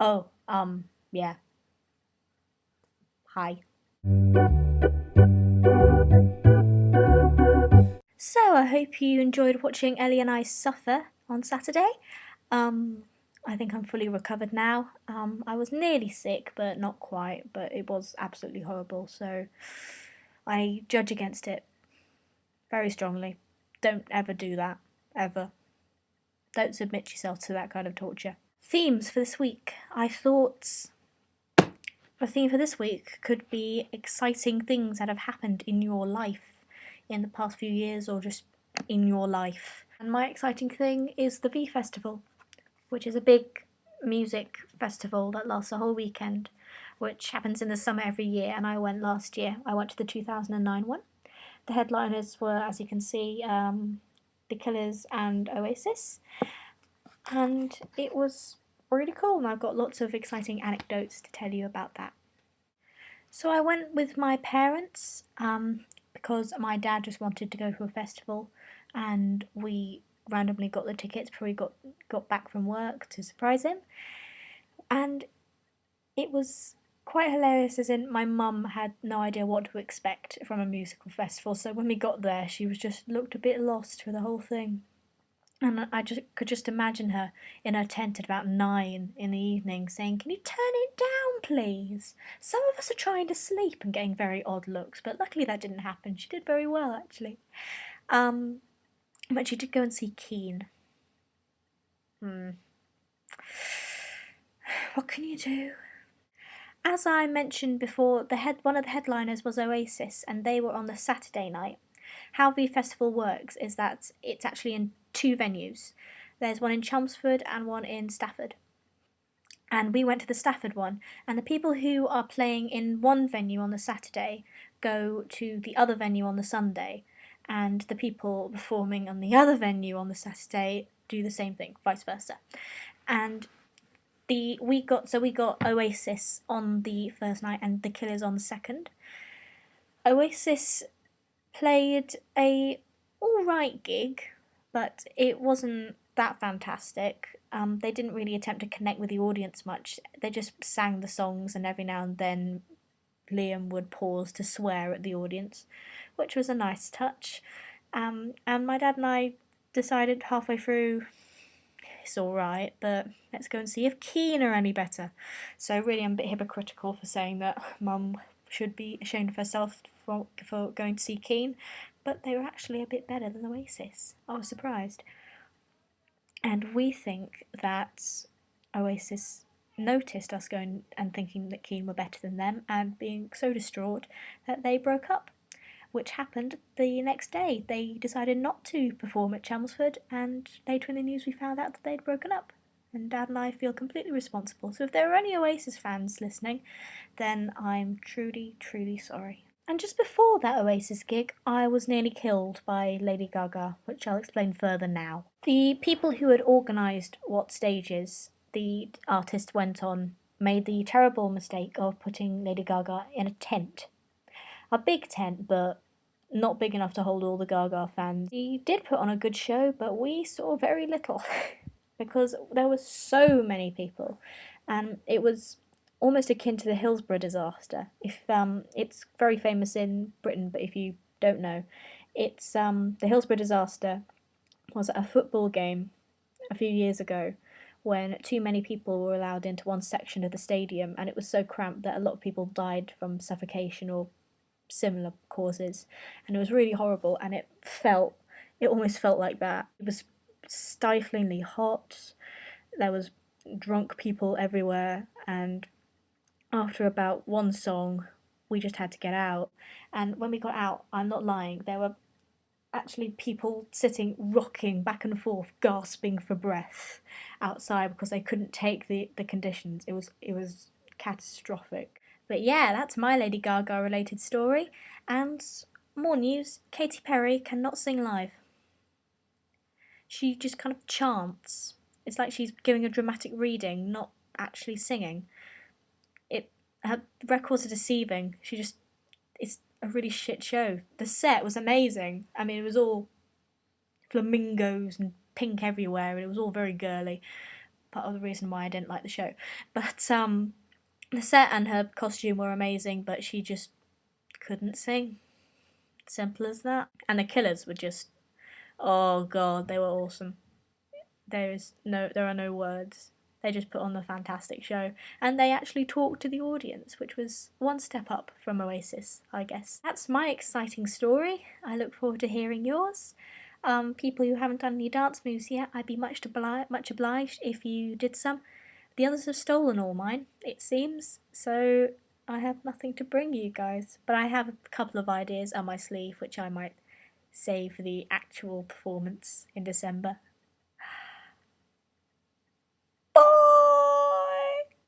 Oh, yeah. Hi. So, I hope you enjoyed watching Ellie and I suffer on Saturday. Um, I think I'm fully recovered now. I was nearly sick, but not quite, but it was absolutely horrible, so I judge against it very strongly. Don't ever do that. Ever. Don't submit yourself to that kind of torture. Themes for this week. I thought a theme for this week could be exciting things that have happened in your life in the past few years or just in your life. And my exciting thing is the V Festival, which is a big music festival that lasts a whole weekend, which happens in the summer every year, and I went last year. I went to the 2009 one. The headliners were, as you can see, The Killers and Oasis, and it was really cool, and I've got lots of exciting anecdotes to tell you about that. So I went with my parents because my dad just wanted to go to a festival, and we randomly got the tickets before he got back from work to surprise him. And it was quite hilarious, as in my mum had no idea what to expect from a musical festival, so when we got there she was just looked a bit lost for the whole thing. And I could just imagine her in her tent at about 9 in the evening saying, "Can you turn it down, please? Some of us are trying to sleep," and getting very odd looks, but luckily that didn't happen. She did very well, actually. But she did go and see Keane. What can you do? As I mentioned before, one of the headliners was Oasis, and they were on the Saturday night. How the festival works is that it's actually in two venues. There's one in Chelmsford and one in Stafford. And we went to the Stafford one, and the people who are playing in one venue on the Saturday go to the other venue on the Sunday, and the people performing on the other venue on the Saturday do the same thing, vice versa. And we got Oasis on the first night and the Killers on the second. Oasis played a alright gig, but it wasn't that fantastic. They didn't really attempt to connect with the audience much. They just sang the songs, and every now and then Liam would pause to swear at the audience, which was a nice touch. And my dad and I decided halfway through, it's alright, but let's go and see if Keane are any better. So really I'm a bit hypocritical for saying that Mum should be ashamed of herself for going to see Keane, but they were actually a bit better than Oasis. I was surprised. And we think that Oasis noticed us going and thinking that Keane were better than them and being so distraught that they broke up, which happened the next day. They decided not to perform at Chelmsford, and later in the news we found out that they'd broken up. And Dad and I feel completely responsible. So if there are any Oasis fans listening, then I'm truly, truly sorry. And just before that Oasis gig, I was nearly killed by Lady Gaga, which I'll explain further now. The people who had organised what stages the artist went on made the terrible mistake of putting Lady Gaga in a tent. A big tent, but not big enough to hold all the Gaga fans. She did put on a good show, but we saw very little because there were so many people, and it was almost akin to the Hillsborough disaster. It's very famous in Britain, but if you don't know, it's the Hillsborough disaster was a football game a few years ago when too many people were allowed into one section of the stadium, and it was so cramped that a lot of people died from suffocation or similar causes, and it was really horrible, and it almost felt like that. It was stiflingly hot, there was drunk people everywhere, and after about one song we just had to get out. And when we got out, I'm not lying, there were actually people sitting rocking back and forth, gasping for breath outside because they couldn't take the conditions. It was catastrophic. But yeah, that's my Lady Gaga related story. And more news, Katy Perry cannot sing live. She just kind of chants. It's like she's giving a dramatic reading, not actually singing. Her records are deceiving. It's a really shit show. The set was amazing. I mean, it was all flamingos and pink everywhere, and it was all very girly. part of the reason why I didn't like the show. But the set and her costume were amazing, but she just couldn't sing. Simple as that. And the Killers were just, oh god, they were awesome. There are no words. They just put on a fantastic show, and they actually talked to the audience, which was one step up from Oasis, I guess. That's my exciting story. I look forward to hearing yours. People who haven't done any dance moves yet, I'd be much obliged if you did some. The others have stolen all mine, it seems, so I have nothing to bring you guys. But I have a couple of ideas on my sleeve, which I might save for the actual performance in December.